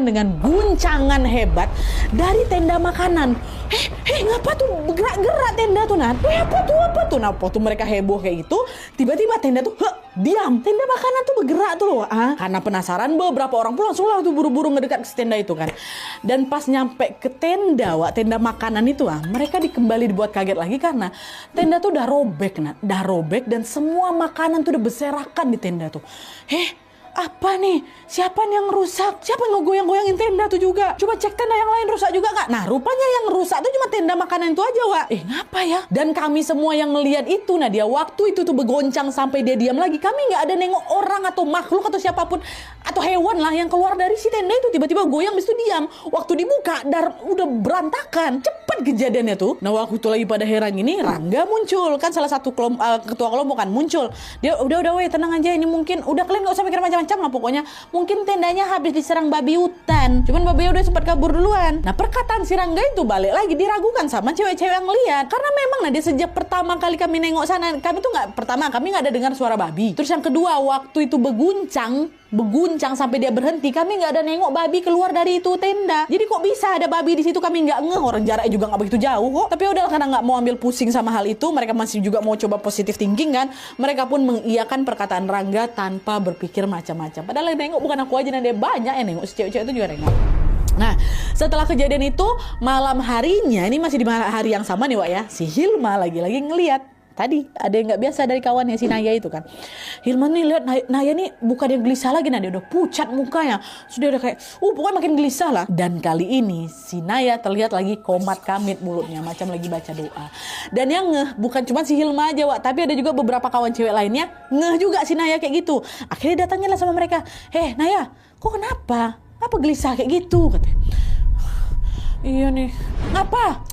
dengan guncangan hebat dari tenda makanan. Ngapa tuh bergerak-gerak tenda tuh, Nat? Apa tuh? Nah, waktu mereka heboh kayak gitu, tiba-tiba tenda tuh diam. Tenda makanan tuh bergerak tuh loh. Karena penasaran, beberapa orang pun langsung lah tuh buru-buru ngedekat ke tenda itu kan. Dan pas nyampe ke tenda makanan itu, mereka kembali dibuat kaget lagi karena tenda tuh udah robek, Nat. Udah robek dan semua makanan tuh udah berserakan di tenda tuh. Apa nih? Siapa nih yang rusak? Siapa yang ngegoyang-goyangin tenda tuh juga? Coba cek tenda yang lain rusak juga nggak? Nah, rupanya yang rusak tuh cuma tenda makanan itu aja, Wak. Ngapa ya? Dan kami semua yang ngelihat itu, Nadia, waktu itu tuh bergoncang sampai dia diam lagi. Kami nggak ada nengok orang atau makhluk atau siapapun atau hewan lah yang keluar dari si tenda itu, tiba-tiba goyang habis itu diam. Waktu dibuka, udah berantakan. Cepat kejadiannya tuh. Nah, waktu itu lagi pada heran ini, Rangga muncul. Kan salah satu ketua kelompok kan muncul. Dia udah weh, tenang aja, ini mungkin udah kalian nggak usah mikir macam-macam lah pokoknya. Mungkin tendanya habis diserang babi hutan. Cuman babinya udah sempat kabur duluan. Nah, perkataan si Rangga itu balik lagi diragukan sama cewek-cewek yang lihat. Karena memang dia sejak pertama kali kami nengok sana, kami tuh kami nggak ada dengar suara babi. Terus yang kedua, waktu itu berguncang sampai dia berhenti, kami nggak ada nengok babi keluar dari itu tenda. Jadi kok bisa ada babi di situ, kami nggak ngeh. Orang jaraknya juga nggak begitu jauh kok. Tapi udah, karena nggak mau ambil pusing sama hal itu, mereka masih juga mau coba positive thinking kan. Mereka pun mengiyakan perkataan Rangga tanpa berpikir macam-macam. Padahal yang nengok bukan aku aja, dia banyak yang nengok, si cewek-cewek itu juga nengok. Nah, setelah kejadian itu, malam harinya, ini masih di hari yang sama nih, Wak ya, si Hilma lagi-lagi ngelihat. Tadi ada yang nggak biasa dari kawannya si Naya itu kan. Hilman nih lihat Naya nih bukan yang gelisah lagi, dia udah pucat mukanya. Sudah udah kayak pokoknya makin gelisah lah. Dan kali ini si Naya terlihat lagi komat kamit mulutnya, macam lagi baca doa. Dan yang ngeh bukan cuma si Hilma aja, Wak, tapi ada juga beberapa kawan cewek lainnya ngeh juga si Naya kayak gitu. Akhirnya datangnya lah sama mereka. Naya, kok kenapa? Apa gelisah kayak gitu? Katanya. Iya nih. Ngapa?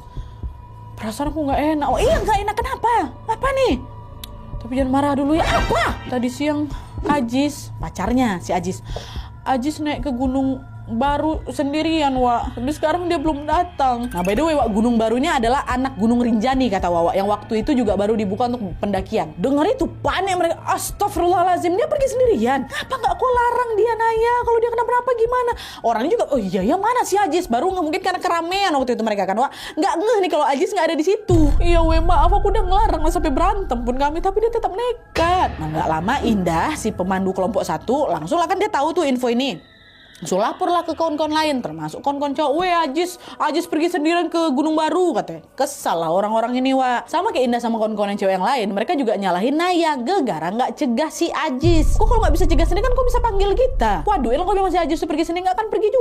Perasaan aku nggak enak. Oh iya, nggak enak kenapa? Apa nih? Tapi jangan marah dulu ya. Apa? Tadi siang Ajis, pacarnya si Ajis naik ke Gunung Baru sendirian, Wak. Tapi sekarang dia belum datang. Nah, by the way, Wak, Gunung Barunya adalah anak Gunung Rinjani, kata Wawa, yang waktu itu juga baru dibuka untuk pendakian. Dengar itu panik mereka. Astagfirullahaladzim, dia pergi sendirian. Kenapa nggak kau larang dia, Naya? Kalau dia kenapa-napa gimana? Orangnya juga, oh iya ya, mana si Ajis? Baru nggak, mungkin karena keramaian waktu itu mereka kan, Wak. Nggak ngeh nih kalau Ajis nggak ada di situ. Iya, maaf, aku udah ngelarang sampai berantem pun kami, tapi dia tetap nekat. Nah, nggak lama Indah, si pemandu kelompok 1, langsung lah kan dia tahu tuh info ini. So laporlah ke kawan-kawan lain, termasuk kawan-kawan cowok. Ajis pergi sendirian ke Gunung Baru, katanya. Kesal lah orang-orang ini, Wak. Sama kayak Indah sama kawan-kawan yang cewek yang lain, mereka juga nyalahin Naya gara nggak cegah si Ajis. Kok kalau nggak bisa cegah sendiri kan kok bisa panggil kita? Waduh, kalau bilang si Ajis tuh pergi sendiri, nggak akan pergi juga.